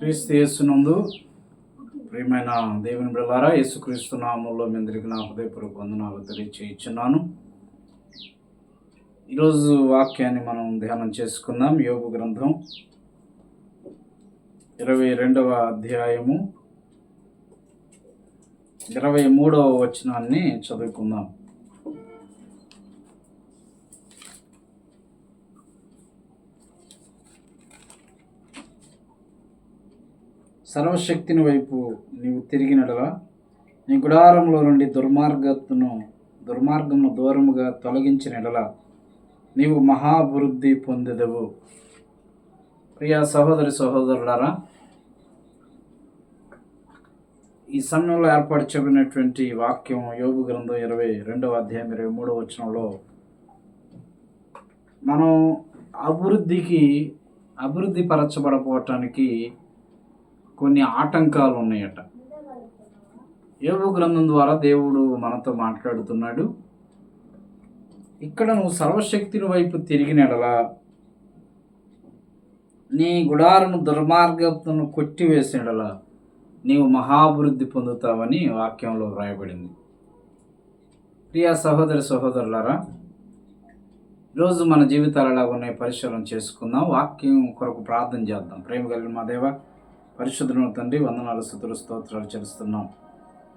క్రీస్తు యేసునందు ప్రియమైన దేవుని బిడ్డలారా, యేసుక్రీస్తు నామములో మీ అందరికీ నా హృదయపూర్వక వందనాలు తెలియచేయుచున్నాను. ఈరోజు వాక్యాన్ని మనం ధ్యానం చేసుకుందాం. యోబు గ్రంథం 22వ అధ్యాయము 23వ వచనాన్ని చదువుకుందాం. సర్వశక్తిని వైపు నీవు తిరిగినడలా, నీ గుడారంలో నుండి దుర్మార్గమును దూరముగా తొలగించినడలా నీవు మహాభివృద్ధి పొందెదవు. ప్రియా సహోదరులారా, ఈ సమయంలో ఏర్పరచబడినటువంటి వాక్యం యోబు గ్రంథం 22వ అధ్యాయం 23వ వచనంలో మనం అభివృద్ధి పరచబడపోవటానికి కొన్ని ఆటంకాలు ఉన్నాయట. యోబు గ్రంథం ద్వారా దేవుడు మనతో మాట్లాడుతున్నాడు. ఇక్కడ నువ్వు సర్వశక్తిని వైపు తిరిగినడలా, నీ గుడారను దుర్మార్గతను కొట్టివేసినడలా నీవు మహాభివృద్ధి పొందుతావని వాక్యంలో వ్రాయబడింది. ప్రియా సహోదరులారా, ఈరోజు మన జీవితాలు ఎలా ఉన్నాయి పరిశీలన చేసుకుందాం. వాక్యం కొరకు ప్రార్థన చేద్దాం. ప్రేమ కలిగిన మా దేవ, పరిశుద్ధులను తండ్రి, వందనాలు, స్తుతులు, స్తోత్రాలు చెల్లిస్తున్నాం.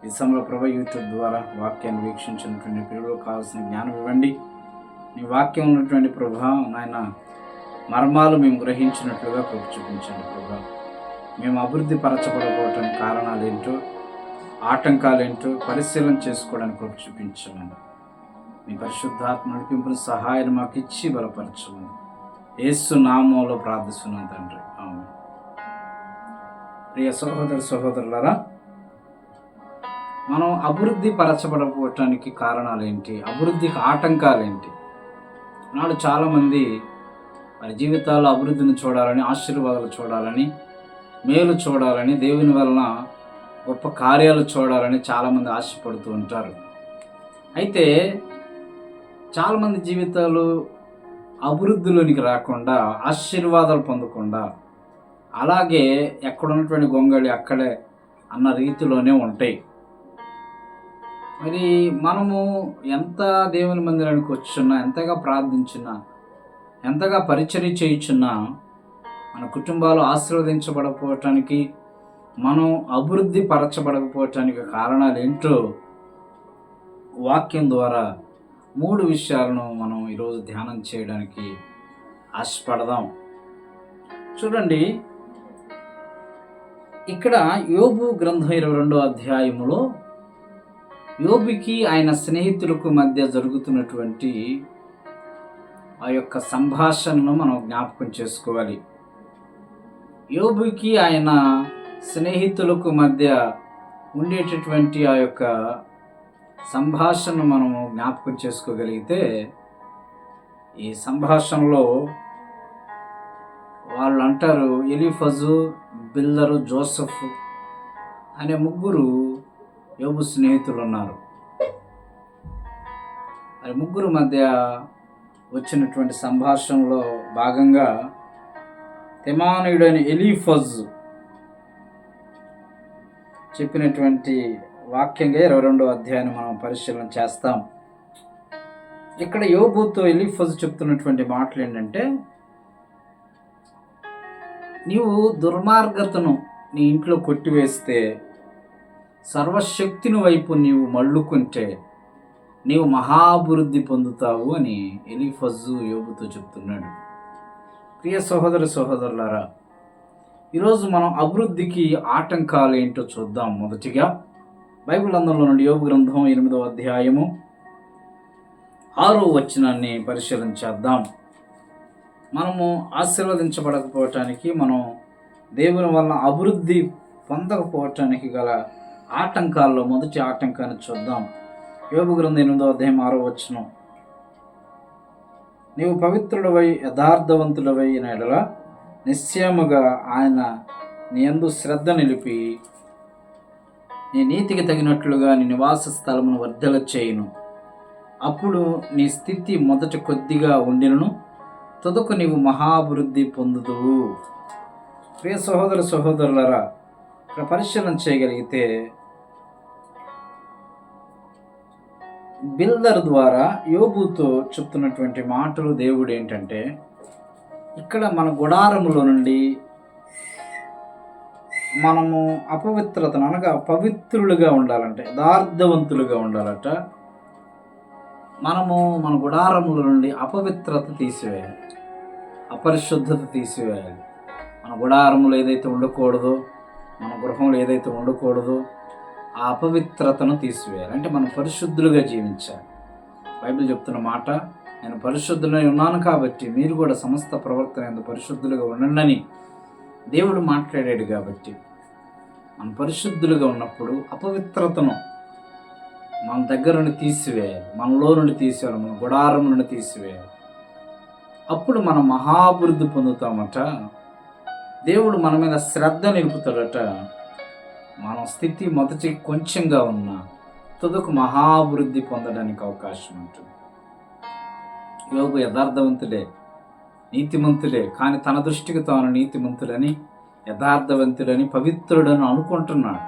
ఈ సమయంలో ప్రభు యూట్యూబ్ ద్వారా వాక్యాన్ని వీక్షించినటువంటి పిల్లలకు కావాల్సిన జ్ఞానం ఇవ్వండి. నీ వాక్యం ఉన్నటువంటి ప్రభా నాయన మర్మాలు మేము గ్రహించినట్లుగా కృప చూపించండి. ప్రభా, మేము అభివృద్ధి పరచబడకపోవటానికి కారణాలు ఏంటో, ఆటంకాలు ఏంటో పరిశీలన చేసుకోవడానికి కృప చూపించమని, మీ పరిశుద్ధాత్మ నడిపింపుని సహాయాన్ని మాకు ఇచ్చి బలపరచమని యేసు నామములో ప్రార్థిస్తున్నాం తండ్రి, ఆమేన్. ప్రియ సహోదరులారా, మనం అభివృద్ధి పరచబడకపోవటానికి కారణాలు ఏంటి, అభివృద్ధికి ఆటంకాలు ఏంటి? నాడు చాలామంది వారి జీవితాల్లో అభివృద్ధిని చూడాలని, ఆశీర్వాదాలు చూడాలని, మేలు చూడాలని, దేవుని వలన గొప్ప కార్యాలు చూడాలని చాలామంది ఆశపడుతూ ఉంటారు. అయితే చాలామంది జీవితాలు అభివృద్ధిలోనికి రాకుండా, ఆశీర్వాదాలు పొందకుండా, అలాగే ఎక్కడున్నటువంటి గొంగళి అక్కడే అన్న రీతిలోనే ఉంటాయి. మరి మనము ఎంత దేవుని మందిరానికి వచ్చున్నా, ఎంతగా ప్రార్థించినా, ఎంతగా పరిచర్య చేయుచున్నా, మన కుటుంబాలు ఆశీర్వదించబడకపోవటానికి, మనం అభివృద్ధి పరచబడకపోవటానికి కారణాలు ఏంటో వాక్యం ద్వారా 3 విషయాలను మనం ఈరోజు ధ్యానం చేయడానికి ఆశపడదాం. చూడండి, ఇక్కడ యోబు గ్రంథం 22వ అధ్యాయములో యోబుకి ఆయన స్నేహితులకు మధ్య జరుగుతున్నటువంటి ఆ యొక్క సంభాషణను మనం జ్ఞాపకం చేసుకోవాలి. యోబుకి ఆయన స్నేహితులకు మధ్య ఉండేటటువంటి ఆ యొక్క సంభాషణను మనము జ్ఞాపకం చేసుకోగలిగితే, ఈ సంభాషణలో వాళ్ళు అంటారు, ఎలీఫజు, బిల్దరు, జోసెఫ్ అనే 3 యోబు స్నేహితులు ఉన్నారు. ఆ 3 మధ్య వచ్చినటువంటి సంభాషణలో భాగంగా తెమానీయుడైన ఎలీఫజ్ చెప్పినటువంటి వాక్యంగా 22వ అధ్యాయాన్ని మనం పరిశీలన చేస్తాం. ఇక్కడ యోబుతో ఎలీఫజ్ చెప్తున్నటువంటి మాటలు ఏంటంటే, నీవు దుర్మార్గతను నీ ఇంట్లో కొట్టివేస్తే, సర్వశక్తిని వైపు నీవు మళ్ళుకుంటే నీవు మహాభివృద్ధి పొందుతావు అని ఎలీఫజు యోబుతో చెప్తున్నాడు. ప్రియ సహోదరులారా, ఈరోజు మనం అభివృద్ధికి ఆటంకాలు ఏంటో చూద్దాం. మొదటిగా బైబిల్ గ్రంథంలో నుండి యోబు గ్రంథం 8వ అధ్యాయము 6వ వచనాన్ని పరిశీలన చేద్దాం. మనము ఆశీర్వదించబడకపోవటానికి, మనం దేవుని వలన అభివృద్ధి పొందకపోవటానికి గల ఆటంకాల్లో మొదటి ఆటంకాన్ని చూద్దాం. యోబు గ్రంథం 8వ అధ్యాయం 6వ వచనం, నీవు పవిత్రుడవై యథార్థవంతుడవై ఎడల నిశ్చయముగా ఆయన నీ యందు శ్రద్ధ నిలిపి నీ నీతికి తగినట్లుగా నీ నివాస స్థలమును వర్ధల చేయును. అప్పుడు నీ స్థితి మొదట కొద్దిగా ఉండినను తుదకు నీవు మహాభివృద్ధి పొందుదువు. ప్రియ సహోదరులారా, ఇక్కడ పరిశీలన చేయగలిగితే బిల్దర్ ద్వారా యోబుతో చెప్తున్నటువంటి మాటలు దేవుడు ఏంటంటే, ఇక్కడ మన గుడారములో నుండి మనము అపవిత్రతను అనగా పవిత్రులుగా ఉండాలంటే, యథార్థవంతులుగా ఉండాలట. మనము మన గుడారముల నుండి అపవిత్రత తీసివేయాలి, అపరిశుద్ధత తీసివేయాలి. మన గుడారములు ఏదైతే ఉండకూడదో, మన గృహంలో ఏదైతే ఉండకూడదో ఆ అపవిత్రతను తీసివేయాలి. అంటే మనం పరిశుద్ధులుగా జీవించాలి. బైబిల్ చెప్తున్న మాట, నేను పరిశుద్ధులై ఉన్నాను కాబట్టి మీరు కూడా సమస్త ప్రవర్తన ఎందు పరిశుద్ధులుగా ఉండండి దేవుడు మాట్లాడాడు. కాబట్టి మనం పరిశుద్ధులుగా ఉన్నప్పుడు అపవిత్రతను మన దగ్గర నుండి తీసివేయాలి, మనలో నుండి తీసివేయాలి, మన గుడారం నుండి తీసివేయాలి. అప్పుడు మనం మహాభివృద్ధి పొందుతామట. దేవుడు మన మీద శ్రద్ధ నిలుపుతాడట. మన స్థితి మొదటి కొంచెంగా ఉన్నా తుదకు మహాభివృద్ధి పొందడానికి అవకాశం ఉంటుంది. యోబు యథార్థవంతుడే, నీతిమంతుడే, కానీ తన దృష్టికి తాను నీతిమంతుడని, యథార్థవంతుడని, పవిత్రుడని అనుకుంటున్నాడు.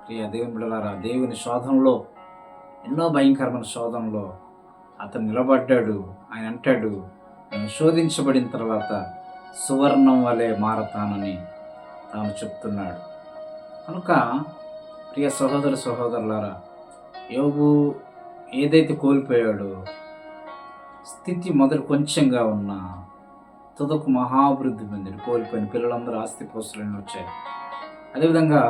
ప్రియ దేవుని బిడ్డలారా, దేవుని శోధనలో, ఎన్నో భయంకరమైన శోధనలో అతను నిలబడ్డాడు. ఆయన అంటాడు, నేను శోధించబడిన తర్వాత సువర్ణం వలె మారతానని తాను చెప్తున్నాడు. కనుక ప్రియ సహోదరులారా, యోబు ఏదైతే కోల్పోయాడో, స్థితి మొదటి కొంచెంగా ఉన్న తుదకు మహాభివృద్ధి పొందాడు. కోల్పోయిన పిల్లలందరూ ఆస్తిపోస్తులన్నీ వచ్చాయి. అదేవిధంగా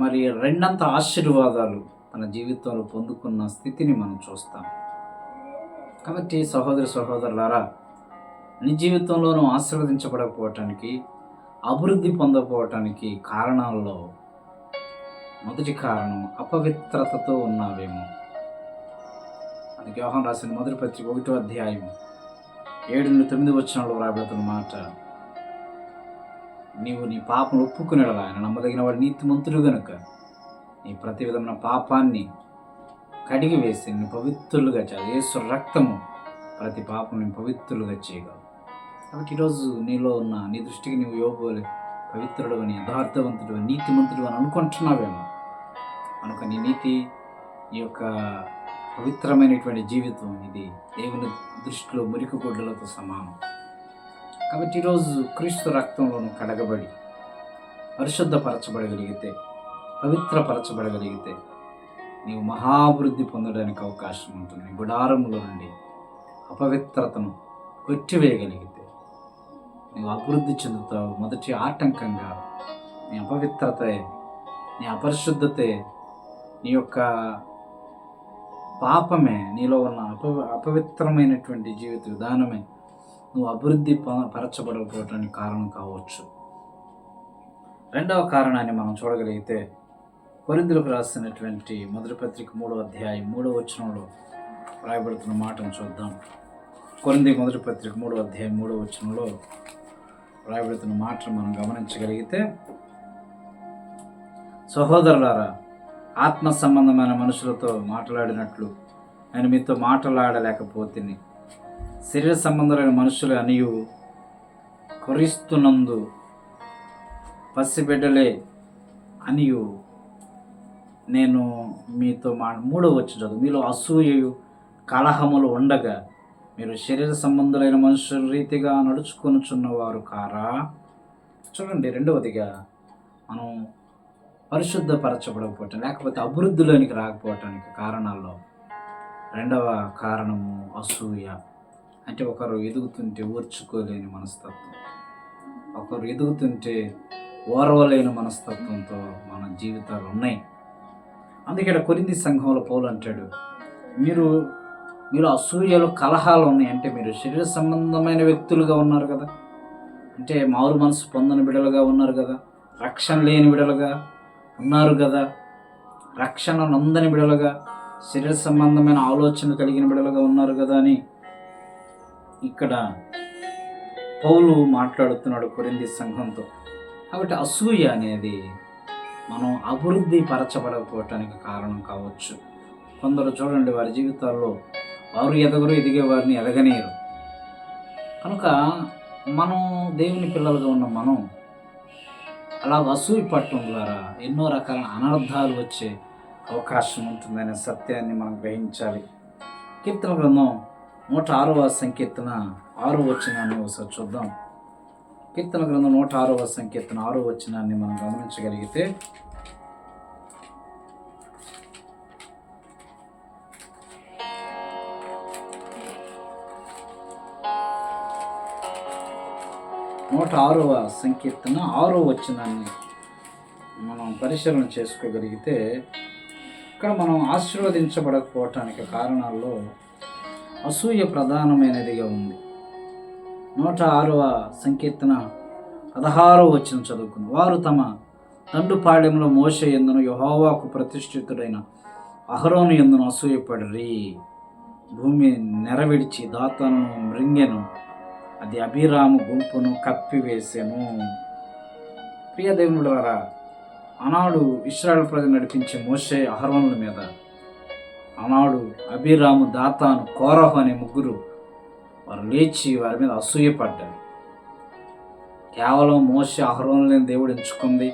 మరి రెండంత ఆశీర్వాదాలు తన జీవితంలో పొందుకున్న స్థితిని మనం చూస్తాం. కాబట్టి సహోదరులారా, నీ జీవితంలోనూ ఆశీర్వదించబడకపోవటానికి, అభివృద్ధి పొందకపోవటానికి కారణాల్లో మొదటి కారణం అపవిత్రతతో ఉన్నావేమో. అందుకే యోహాను రాసిన మొదటి పత్రిక 1వ అధ్యాయం 7-9 వచనాల్లో రాబడుతున్న మాట, నీవు నీ పాపం ఒప్పుకునేలా ఆయన నమ్మదగిన వాడు నీతిమంతుడు గనుక నీ ప్రతి విధమైన పాపాన్ని కడిగి వేసి నిన్ను పవిత్రులుగా చేయాలి. యేసు రక్తము ప్రతి పాపం నేను పవిత్రులుగా చేయగలవు. కాబట్టి ఈరోజు నీలో ఉన్న నీ దృష్టికి నీవు యోబు పవిత్రుడు అని, యథార్థవంతుడు అని, నీతిమంతుడు అని అనుకుంటున్నావేమో. కనుక నీ నీతి, నీ యొక్క పవిత్రమైనటువంటి జీవితం ఇది దేవుని దృష్టిలో మురికి గుడ్డలతో సమానం. కాబట్టి ఈరోజు క్రీస్తు రక్తంలోను కడగబడి పరిశుద్ధపరచబడగలిగితే, పవిత్రపరచబడగలిగితే నీవు మహాభివృద్ధి పొందడానికి అవకాశం ఉంటుంది. గుడారములో నుండి అపవిత్రతను కొట్టివేయగలిగితే నీవు అభివృద్ధి చెందుతావు. మొదటి ఆటంకంగా నీ అపవిత్రతే, నీ అపరిశుద్ధతే, నీ యొక్క పాపమే, నీలో ఉన్న అపవిత్రమైనటువంటి జీవిత విధానమే నువ్వు అభివృద్ధి పరచబడకపోవటానికి కారణం కావచ్చు. రెండవ కారణాన్ని మనం చూడగలిగితే కొరింథీయులకు రాసినటువంటి మొదటి పత్రిక 3వ అధ్యాయం 3వ వచనంలో రాయబడుతున్న మాటను చూద్దాం. కొరింథీ మొదటి పత్రిక 3వ అధ్యాయం 3వ వచనంలో రాయబడుతున్న మాటను మనం గమనించగలిగితే, సహోదరులారా, ఆత్మ సంబంధమైన మనుషులతో మాట్లాడినట్లు నేను మీతో మాట్లాడలేకపోతుంది. శరీర సంబంధమైన మనుషులు అనియు కొరిస్తున్నందు పసిబిడ్డలే అనియు నేను మీతో 3వ వచనం చదువు, మీలో అసూయయు కలహములు ఉండగా మీరు శరీర సంబంధులైన మనుషుల రీతిగా నడుచుకొనుచున్నవారు కారా. చూడండి, రెండవదిగా మనం పరిశుద్ధపరచబడకపోవటం, లేకపోతే అభివృద్ధిలోనికి రాకపోవటానికి కారణాల్లో రెండవ కారణము అసూయ. అంటే ఒకరు ఎదుగుతుంటే ఓర్చుకోలేని మనస్తత్వం, ఒకరు ఎదుగుతుంటే ఓర్వలేని మనస్తత్వంతో మన జీవితాలు ఉన్నాయి. అందుకే ఇక్కడ కొరింథీ సంఘంలో పౌలు అంటాడు, మీరు అసూయలు కలహాలు ఉన్నాయి. అంటే మీరు శరీర సంబంధమైన వ్యక్తులుగా ఉన్నారు కదా, అంటే మారు మనసు పొందని బిడలుగా ఉన్నారు కదా, రక్షణ లేని బిడలుగా ఉన్నారు కదా, రక్షణ నొందని బిడలుగా, శరీర సంబంధమైన ఆలోచన కలిగిన బిడలుగా ఉన్నారు కదా అని ఇక్కడ పౌలు మాట్లాడుతున్నాడు కొరింథీ సంఘంతో. కాబట్టి అసూయ అనేది మనం అభివృద్ధి పరచబడకపోవటానికి కారణం కావచ్చు. కొందరు చూడండి, వారి జీవితాల్లో వారు ఎదిగే వారిని ఎదగనేరు. కనుక మనం దేవుని పిల్లలుగా ఉన్న మనం అలా అసూయ పట్టడం ద్వారా ఎన్నో రకాల అనర్థాలు వచ్చే అవకాశం ఉంటుందనే సత్యాన్ని మనం గ్రహించాలి. కీర్తన గ్రంథం 106వ సంకీర్తన 6వ వచనాన్ని ఒకసారి చూద్దాం. కీర్తన గ్రంథం 106వ సంకీర్తన 6వ వచనాన్ని మనం గమనించగలిగితే, నూట 6వ సంకీర్తన 6వ వచనాన్ని మనం పరిశీలన చేసుకోగలిగితే, ఇక్కడ మనం ఆశీర్వదించబడకపోవటానికి కారణాల్లో అసూయ ప్రధానమైనదిగా ఉంది. 106వ సంకీర్తన 16వ వచనం చదువుకుంది. వారు తమ తండుపాళెంలో మోషే యందును యెహోవాకు ప్రతిష్ఠితుడైన అహరోను యందును అసూయపడిరి. భూమి నెరవిడిచి దాతాను మృంగెను, అది అభిరాము గుంపును కప్పివేసెను. ప్రియ దేవునులారా, ఆనాడు ఇశ్రాయేలు ప్రజలు నడిపించే మోషే అహరోనుల మీద ఆనాడు అభిరాము, దాతాను, కోరహు అనే ముగ్గురు వారు లేచి వారి మీద అసూయపడ్డారు. కేవలం మోషే అహరోనులను దేవుడు ఎంచుకుంది,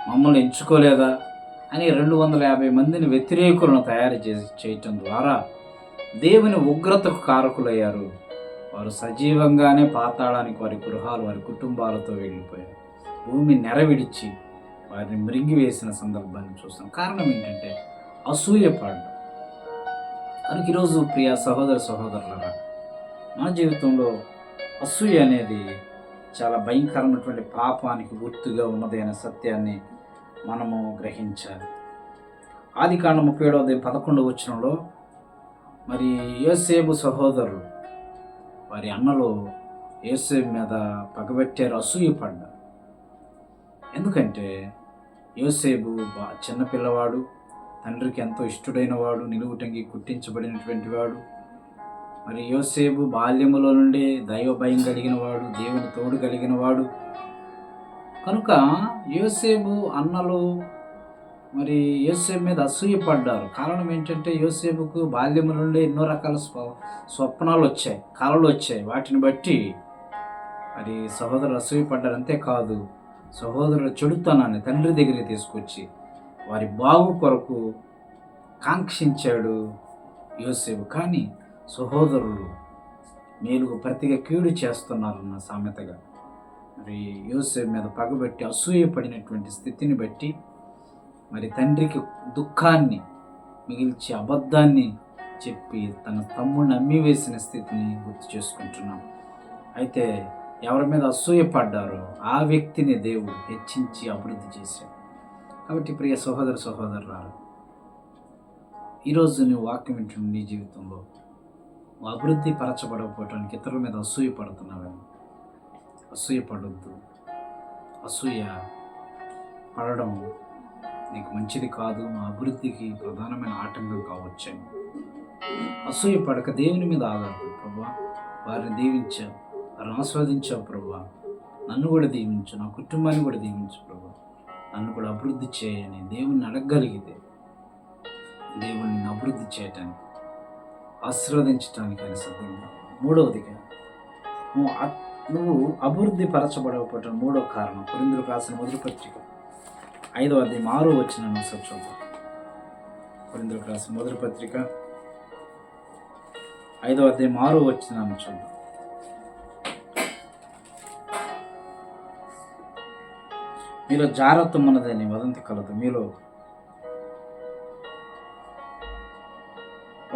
మమ్మల్ని ఎంచుకోలేదా అని 250 మందిని వ్యతిరేకులను తయారు చేయటం ద్వారా దేవుని ఉగ్రతకు కారకులయ్యారు. వారు సజీవంగానే పాతాళానికి వారి గృహాలు, వారి కుటుంబాలతో వెళ్ళిపోయారు. భూమి నెరవిడిచి వారిని మృంగివేసిన సందర్భాన్ని చూస్తాం. కారణం ఏంటంటే అసూయపడడం. కనుక ఈరోజు ప్రియ సహోదరులారా, మన జీవితంలో అసూయ అనేది చాలా భయంకరమైనటువంటి పాపానికి గుర్తుగా ఉన్నది అనే సత్యాన్ని మనము గ్రహించాలి. ఆదికాండం 37వ వచనంలో మరి యోసేపు సహోదరులు వారి అన్నలు యోసేపు మీద పగబెట్టారు, అసూయపడ్డారు. ఎందుకంటే యోసేపు చిన్నపిల్లవాడు, తండ్రికి ఎంతో ఇష్టడైన వాడు, నిలువుటంగి కుట్టించబడినటువంటి వాడు. మరి యోసేపు బాల్యములో నుండి దైవ భయం కలిగిన వాడు, దేవుని తోడు కలిగిన వాడు. కనుక యోసేపు అన్నలు మరి యోసేపు మీద అసూయపడ్డారు. కారణం ఏంటంటే యోసేపుకు బాల్యము నుండి ఎన్నో రకాల స్వప్నాలు వచ్చాయి, కళలు వచ్చాయి. వాటిని బట్టి మరి సహోదరులు అసూయపడ్డారు. అంతేకాదు, సహోదరుల చెడుతనాన్ని తండ్రి దగ్గరికి తీసుకొచ్చి వారి బాగు కొరకు కాంక్షించాడు యోసేపు. కానీ సహోదరులు మేలుకు ప్రతిగా కీడు చేస్తున్నారన్న సామెతగా మరి యోసేపు మీద పగబెట్టి అసూయపడినటువంటి స్థితిని బట్టి మరి తండ్రికి దుఃఖాన్ని మిగిల్చి అబద్ధాన్ని చెప్పి తన తమ్ముడిని అమ్మివేసిన స్థితిని గుర్తు చేసుకుంటున్నాం. అయితే ఎవరి మీద అసూయపడ్డారో ఆ వ్యక్తిని దేవుడు హెచ్చించి అభివృద్ధి చేశాడు. కాబట్టి ప్రియ సహోదరులారా, ఈరోజు నువ్వు వాక్యం వింటున్న నీ జీవితంలో అభివృద్ధి పరచబడకపోవటానికి ఇతరుల మీద అసూయపడుతున్నావేమో. అసూయపడొద్దు. అసూయ పడడం నీకు మంచిది కాదు, నా అభివృద్ధికి ప్రధానమైన ఆటంకం కావచ్చాను. అసూయ పడక దేవుని మీద ఆధారపడు. ప్రభా, వారిని దీవించావు, వారిని ఆస్వాదించావు ప్రభా, నన్ను కూడా దీవించు, నా కుటుంబాన్ని కూడా దీవించు ప్రభా, నన్ను కూడా అభివృద్ధి చేయని దేవుణ్ణి అడగగలిగితే దేవుణ్ణి అభివృద్ధి చేయటానికి, ఆశీర్వదించడానికి ఆయన సిద్ధంగా. మూడవదిగా నువ్వు అభివృద్ధి పరచబడకపోవటం మూడవ కారణం. కొరింథీయులకు రాసిన మొదటి పత్రిక 5వ అధ్యాయం 6వ వచనం ఒకసారి చూద్దాం. కొరింథీయులకు రాసిన మొదటి పత్రిక 5వ అధ్యాయం 6వ వచనాన్ని చూద్దాం. మీలో జాగ్రత్తం ఉన్నదని వదంతి కలదు. మీలో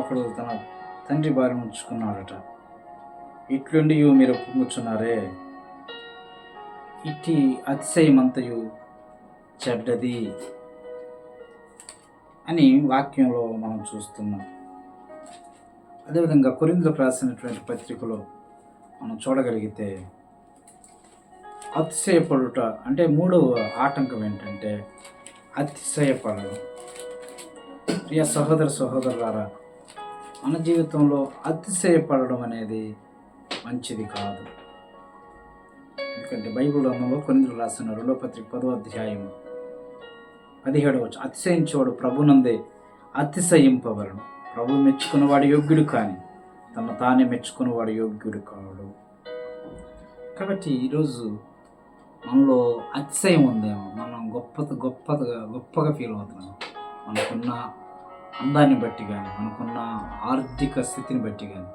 ఒకడు తన తండ్రి భార్యను ఉంచుకున్నాడట. ఇట్లుండి మీరు పొంగుచున్నారే, ఇట్టి అతిశయమంతయు చెడ్డది అని వాక్యంలో మనం చూస్తున్నాం. అదేవిధంగా కొరింథీయులకు రాసినటువంటి పత్రికలో మనం చూడగలిగితే అతిశయపడుట అంటే మూడవ ఆటంకం ఏంటంటే అతిశయపడడం. ప్రియ సహోదరులారా, మన జీవితంలో అతిశయపడడం అనేది మంచిది కాదు. ఎందుకంటే బైబిల్ గ్రంథంలో కొరింథీయులకు రాసిన 2వ పత్రిక 10వ అధ్యాయం 17వ వచనం, అతిశయించేవాడు ప్రభునందే అతిశయింపవలను. ప్రభు మెచ్చుకున్నవాడు యోగ్యుడు, కానీ తను తానే మెచ్చుకున్నవాడు యోగ్యుడు కాడు. కాబట్టి ఈరోజు మనలో అతిశయం ఉందేమో, మనం గొప్పగా ఫీల్ అవుతున్నాం. మనకున్న అందాన్ని బట్టి కానీ, మనకున్న ఆర్థిక స్థితిని బట్టి కానీ,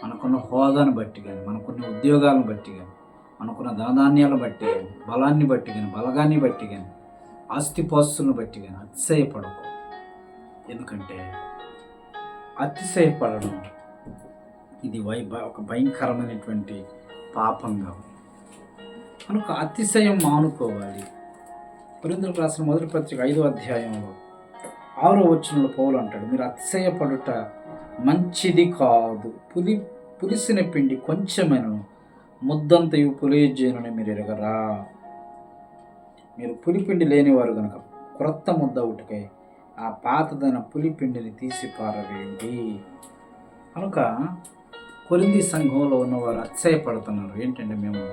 మనకున్న హోదాను బట్టి కానీ, మనకున్న ఉద్యోగాలను బట్టి కానీ, మనకున్న ధనధాన్యాలను బట్టి కానీ, బలాన్ని బట్టి కానీ, బలగాన్ని బట్టి కానీ, ఆస్తిపాస్తులను బట్టి కానీ అతిశయపడకు. ఎందుకంటే అతిశయపడడం ఇది ఒక భయంకరమైనటువంటి పాపంగా ఉంది. కనుక అతిశయం మానుకోవాలి. కొరింథీయులకు రాసిన మొదటి పత్రిక 5వ అధ్యాయంలో 6వ వచనంలో పౌలు అంటాడు, మీరు అతిశయపడుట మంచిది కాదు. పులిసిన పిండి కొంచెమైనను ముద్దంతయు పులియజేయునని మీరు ఎరగరా. మీరు పులిపిండి లేనివారు కనుక క్రొత్త ముద్ద ఉటకై ఆ పాతదైన పులిపిండిని తీసి పారవేయండి. కనుక కొరింథీ సంఘంలో ఉన్నవారు అతిశయపడుతున్నారు. ఏంటంటే మేము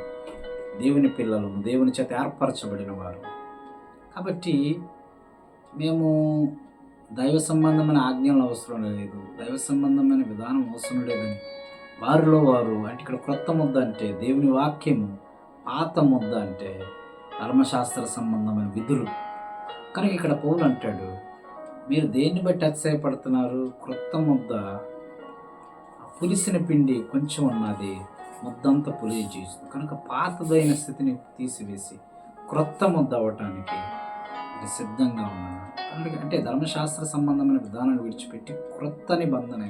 దేవుని పిల్లలు, దేవుని చేత ఏర్పరచబడిన వారు కాబట్టి మేము దైవ సంబంధమైన ఆజ్ఞలు అవసరం లేదు, దైవ సంబంధమైన విధానం అవసరం లేదని వారిలో వారు, అంటే ఇక్కడ క్రొత్త ముద్ద అంటే దేవుని వాక్యము, పాత ముద్ద అంటే ధర్మశాస్త్ర సంబంధమైన విధులు. కనుక ఇక్కడ పౌలు అంటాడు, మీరు దేన్ని బట్టి అతిశయపడుతున్నారు? క్రొత్త ముద్ద పులిసిన పిండి కొంచెం ఉన్నది, ముద్దంతా పులియ చేస్తుంది. కనుక పాతదైన స్థితిని తీసివేసి క్రొత్త ముద్ద అవ్వటానికి సిద్ధంగా ఉన్నాను. అంటే ధర్మశాస్త్ర సంబంధమైన విధానాన్ని విడిచిపెట్టి క్రొత్త నిబంధన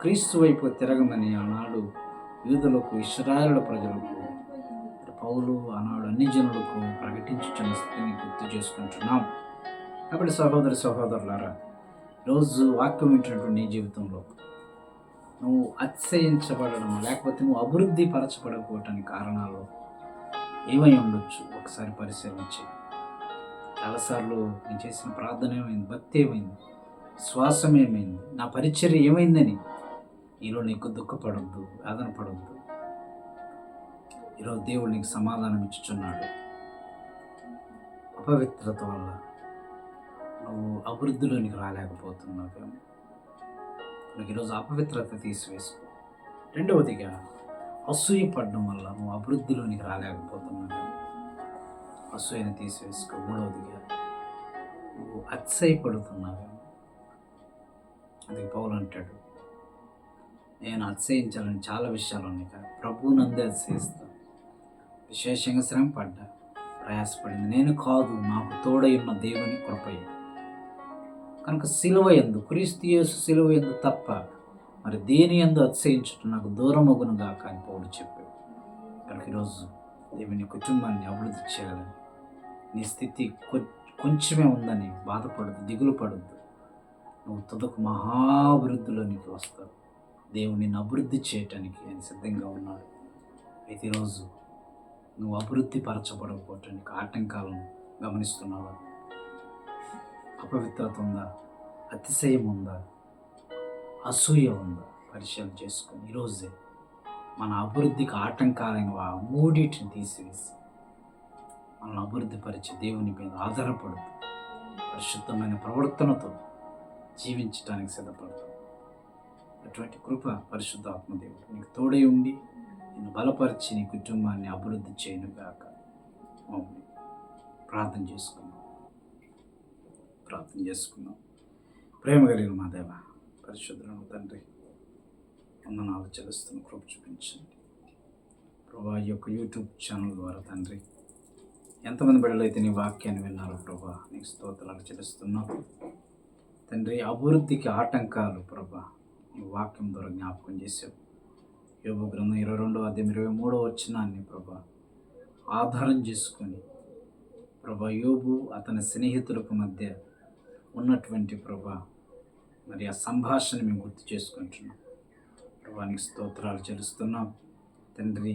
క్రీస్తు వైపు తిరగమని ఆనాడు యూదులకు, ఇశ్రాయేలు ప్రజలకు పౌలు ఆనాడు అన్ని జనులకు ప్రకటించుచున్న స్థితిని గుర్తు చేసుకుంటున్నాం. కాబట్టి సహోదరులారా, రోజు వాక్యం వింటున్నటువంటి నీ జీవితంలో నువ్వు అతిశయించబడడం లేకపోతే నువ్వు అభివృద్ధి పరచబడకపోవటానికి కారణాలు ఏమై ఉండొచ్చు ఒకసారి పరిశీలించి. చాలాసార్లు నేను చేసిన ప్రార్థన ఏమైంది, భక్తి ఏమైంది, శ్వాసం ఏమైంది, నా పరిచర్య ఏమైందని నీలో నీకు దుఃఖపడద్దు, వేదన పడద్దు. ఈరోజు దేవుడు నీకు సమాధానం ఇచ్చుచున్నాడు. అపవిత్రత వల్ల నువ్వు అభివృద్ధిలోనికి రాలేకపోతున్నావు. నీకు ఈరోజు అపవిత్రత తీసివేసుకో. రెండవదిగా అసూయపడడం వల్ల నువ్వు అభివృద్ధిలోనికి రాలేకపోతున్నావు. అసూయని తీసివేసుకో. మూడవదిగా నువ్వు అతిశయపడుతున్నావు. అది పౌలు అంటాడు, నేను అతిశయించాలని చాలా విషయాలు ఉన్నాయి కానీ ప్రభువుని అందే అతిశయిస్తాను. విశేషంగా శ్రమ పడ్డా, ప్రయాసపడింది నేను కాదు, నాకు తోడై ఉన్న దేవుని కృపయ. కనుక సిలువ యందు, క్రీస్తు యేసు సిలువ యందు తప్ప మరి దేని యందు అతిశయించటం నాకు దూరమగునుగా కానీ పౌలు చెప్పాడు. కనుక ఈరోజు దేవుని కుటుంబాన్ని అభివృద్ధి చేయాలని, నీ స్థితి కొంచెమే ఉందని బాధపడద్దు, దిగులు పడద్దు. నువ్వు తుదకు మహాభివృద్ధిలోనికి వస్తావు. దేవుడు నిన్ను అభివృద్ధి చేయటానికి ఆయన సిద్ధంగా ఉన్నాడు. అయితే ఈరోజు నువ్వు అభివృద్ధి పరచబడకపోవటానికి ఆటంకాలను గమనిస్తున్నావా? అపవిత్రత ఉందా? అతిశయం ఉందా? అసూయ ఉందా? పరిశీలన చేసుకొని ఈరోజే మన అభివృద్ధికి ఆటంకాలైన మూడింటిని తీసివేసి మనల్ని అభివృద్ధి పరిచే దేవుని మీద ఆధారపడుతూ పరిశుద్ధమైన ప్రవర్తనతో జీవించడానికి సిద్ధపడతాం. అటువంటి కృప పరిశుద్ధాత్మదేవుడు నీకు తోడై ఉండి నిన్ను బలపరిచి నీ కుటుంబాన్ని అభివృద్ధి చేయనుగాక. ప్రార్థన చేసుకుందాం. ప్రేమ కలిగిన మా దేవ, పరిశుద్ధులను తండ్రి, వందనాలు చెల్లిస్తున్న కృప చూపించండి ప్రభా. ఈ యొక్క యూట్యూబ్ ఛానల్ ద్వారా తండ్రి ఎంతమంది బిడ్డలైతే నీ వాక్యాన్ని విన్నారో ప్రభా, నీకు స్తోత్రాలు చెల్లిస్తున్నాం తండ్రి. అభివృద్ధికి ఆటంకాలు ప్రభా నీ వాక్యం ద్వారా జ్ఞాపకం చేసావు. యోబు గ్రంథం 22వ అధ్యాయం 23వ వచనాన్ని ప్రభా ఆధారం చేసుకొని ప్రభా యోబు అతని స్నేహితులకు మధ్య ఉన్నటువంటి ప్రభా మరి ఆ సంభాషణ మేము గుర్తు చేసుకుంటున్నాం ప్రభా. నీకు స్తోత్రాలు చెల్లిస్తున్నాం తండ్రి.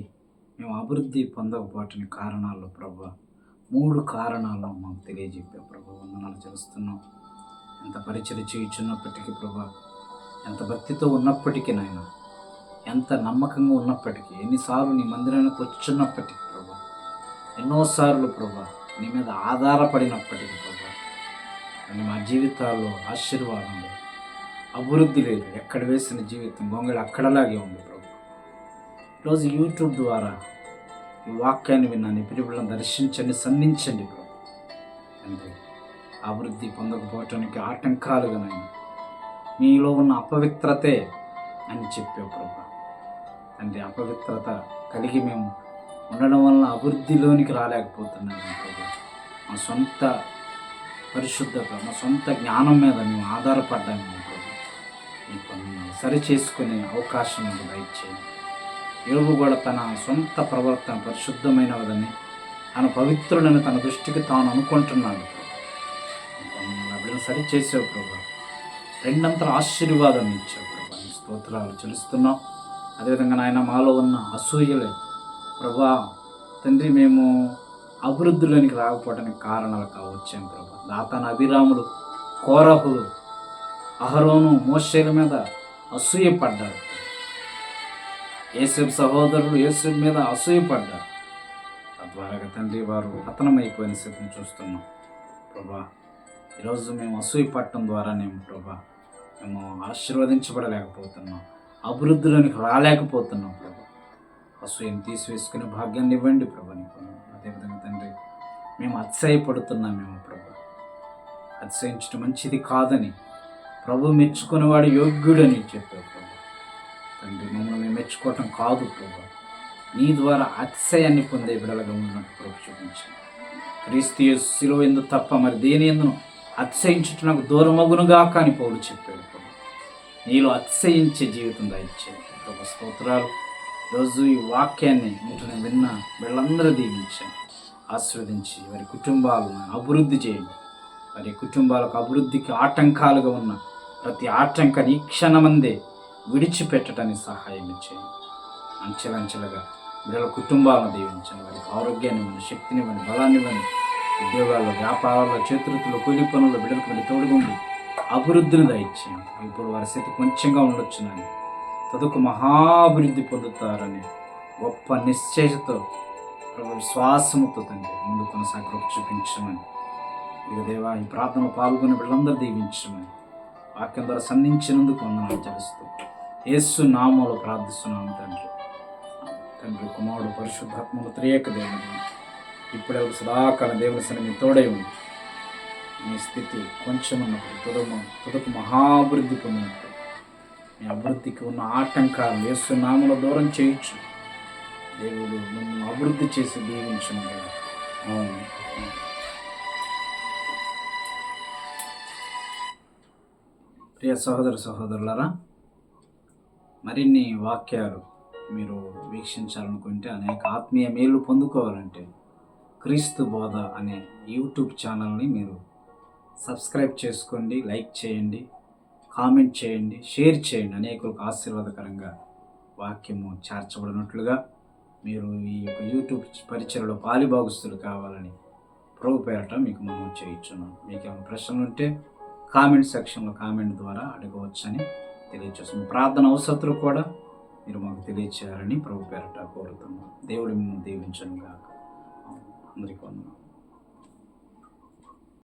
మేము అభివృద్ధి పొందకపోవటానికి కారణాలు ప్రభా 3 కారణాలు మాకు తెలియజెప్పావు ప్రభా. వందనాలు చెల్లిస్తున్నాం. ఎంత పరిచయం చేయుచున్నప్పటికీ ప్రభా, ఎంత భక్తితో ఉన్నప్పటికీ నాయన, ఎంత నమ్మకంగా ఉన్నప్పటికీ, ఎన్నిసార్లు నీ మందిరానికి వచ్చున్నప్పటికీ ప్రభా, ఎన్నోసార్లు ప్రభా నీ మీద ఆధారపడినప్పటికీ ప్రభా, అని మా జీవితాల్లో ఆశీర్వాదం లేదు, అభివృద్ధి లేదు. ఎక్కడ వేసిన జీవితం గొంగళి అక్కడలాగే ఉంది ప్రభా. ఈరోజు యూట్యూబ్ ద్వారా ఈ వాక్యాన్ని విన్నాను, పిలుపులను దర్శించండి, సంధించండి ప్రభు. తండ్రి, అభివృద్ధి పొందకపోవటానికి ఆటంకాలుగానైనా మీలో ఉన్న అపవిత్రతే అని చెప్పే ప్రభు. తండ్రి, అపవిత్రత కలిగి మేము ఉండడం వలన అభివృద్ధిలోనికి రాలేకపోతున్నాము ప్రభు. మా సొంత పరిశుద్ధత, మా సొంత జ్ఞానం మీద మేము ఆధారపడ్డాము ప్రభు. ఈ పనులను సరి చేసుకునే అవకాశం మాకు దయచేయండి. యోబు కూడా తన సొంత ప్రవర్తన పరిశుద్ధమైనదని, తన పవిత్రుడని తన దృష్టికి తాను అనుకుంటున్నాడు. సరి చేసావు ప్రభా, రెండంతల ఆశీర్వాదం ఇచ్చావు ప్రభా, స్తోత్రాలు చెల్లిస్తున్నాం. అదేవిధంగా నాయన, మాలో ఉన్న అసూయలే ప్రభా తండ్రి, మేము అభివృద్ధిలోనికి రాకపోవడానికి కారణాలు కావచ్చాం ప్రభా. దాతాను, అభిరాములు, కోరహులు, అహరోను, మోషేల మీద అసూయపడ్డారు. యేసేపు సహోదరులు యేసేపు మీద అసూయపడ్డారు. తద్వారా తండ్రి వారు పతనమైపోయిన స్థితిని చూస్తున్నాం ప్రభా. ఈరోజు మేము అసూయపడటం ద్వారానే ప్రభా మేము ఆశీర్వదించబడలేకపోతున్నాం, అభివృద్ధిలోనికి రాలేకపోతున్నాం ప్రభా. అసూయను తీసివేసుకునే భాగ్యాన్ని ఇవ్వండి ప్రభా. నీకు అదేవిధంగా తండ్రి, మేము అతిశయపడుతున్నామేమో ప్రభా. అతిశయించడం మంచిది కాదని ప్రభు మెచ్చుకునేవాడు యోగ్యుడని చెప్పావు ప్రభా. తండ్రి, మమ్మల్ని మేము మెచ్చుకోవటం కాదు ప్రభా, నీ ద్వారా అతిశయాన్ని పొందే బిడలుగా ఉన్నట్టు ప్రభు చూపించాను. క్రీస్తు యేసు శిలువ యందు తప్ప మరి దేని యందును అతిశయించుట నాకు దూరమగునుగా కానీ పౌలు చెప్పాడు ప్రభు. నీలో అతిశయించే జీవితం దయచేయండి ప్రభు. స్తోత్రాలు. రోజు ఈ వాక్యాన్ని ఇంట్లో విన్న వీళ్ళందరూ దీవించండి, ఆశీర్వదించి వారి కుటుంబాలను అభివృద్ధి చేయండి. వారి కుటుంబాలకు అభివృద్ధికి ఆటంకాలుగా ఉన్న ప్రతి ఆటంకాన్ని ఈ క్షణమందే విడిచిపెట్టడానికి సహాయం చేయండి. అంచెలంచెలుగా వీళ్ళ కుటుంబాలను దీవించండి. వారికి ఆరోగ్యాన్ని ఇవ్వండి, శక్తిని ఇవ్వండి, బలాన్ని ఇవ్వండి. ఉద్యోగాల్లో, వ్యాపారాల్లో, చేతులు కూలి పనుల్లో బిడ్డలకు వెళ్ళి తోడుగుండి అభివృద్ధిని దయచేయండి. ఇప్పుడు వారి స్థితి కొంచెంగా ఉండొచ్చునని తదుకు మహాభివృద్ధి పొందుతారని గొప్ప నిశ్చయతతో ప్రభు విశ్వాసముతో తండ్రి ముందు కొనసాగి చూపించమని, ఇక దేవా ఈ ప్రార్థనలో పాల్గొని వీళ్ళందరూ దీవించమని వాక్యం ద్వారా సంధించినందుకు వందనాలు తెలుస్తూ యేసు నామములో ప్రార్థిస్తున్నాము తండ్రి. తండ్రి, కుమారుడు, పరిశుద్ధాత్మలు త్రియేక దేవుని ఇప్పుడే సదాకాలం దేవుని సన్నిధి తోడై ఉంది. మీ స్థితి కొంచెం ఉన్నప్పుడు తుదకు మహాభివృద్ధి పొందినప్పుడు మీ అభివృద్ధికి ఉన్న ఆటంకాలను యేసు నామములో దూరం చేయొచ్చు. దేవుడు నన్ను అభివృద్ధి చేసి దీవించను. అవును. ప్రియ సహోదరులారా, మరిన్ని వాక్యాలు మీరు వీక్షించాలనుకుంటే, అనేక ఆత్మీయ మేలు పొందుకోవాలంటే క్రీస్తు బోధ అనే యూట్యూబ్ ఛానల్ని మీరు సబ్స్క్రైబ్ చేసుకోండి, లైక్ చేయండి, కామెంట్ చేయండి, షేర్ చేయండి. అనేకులకు ఆశీర్వాదకరంగా వాక్యము చేర్చబడినట్లుగా మీరు ఈ యొక్క యూట్యూబ్ పరిచయలో పాలిభాగస్తులు కావాలని ప్రభు పేరట మీకు మనం చేయించున్నాం. మీకు ఏమైనా ప్రశ్నలు ఉంటే కామెంట్ సెక్షన్లో కామెంట్ ద్వారా అడగవచ్చని తెలియజేస్తున్నాం. ప్రార్థన అవసరతలు కూడా మీరు మాకు తెలియచేయాలని ప్రభు పేరట కోరుతున్నాం. దేవుడి మిమ్మల్ని దీవించను గాక. అందరికీ వందనాలు.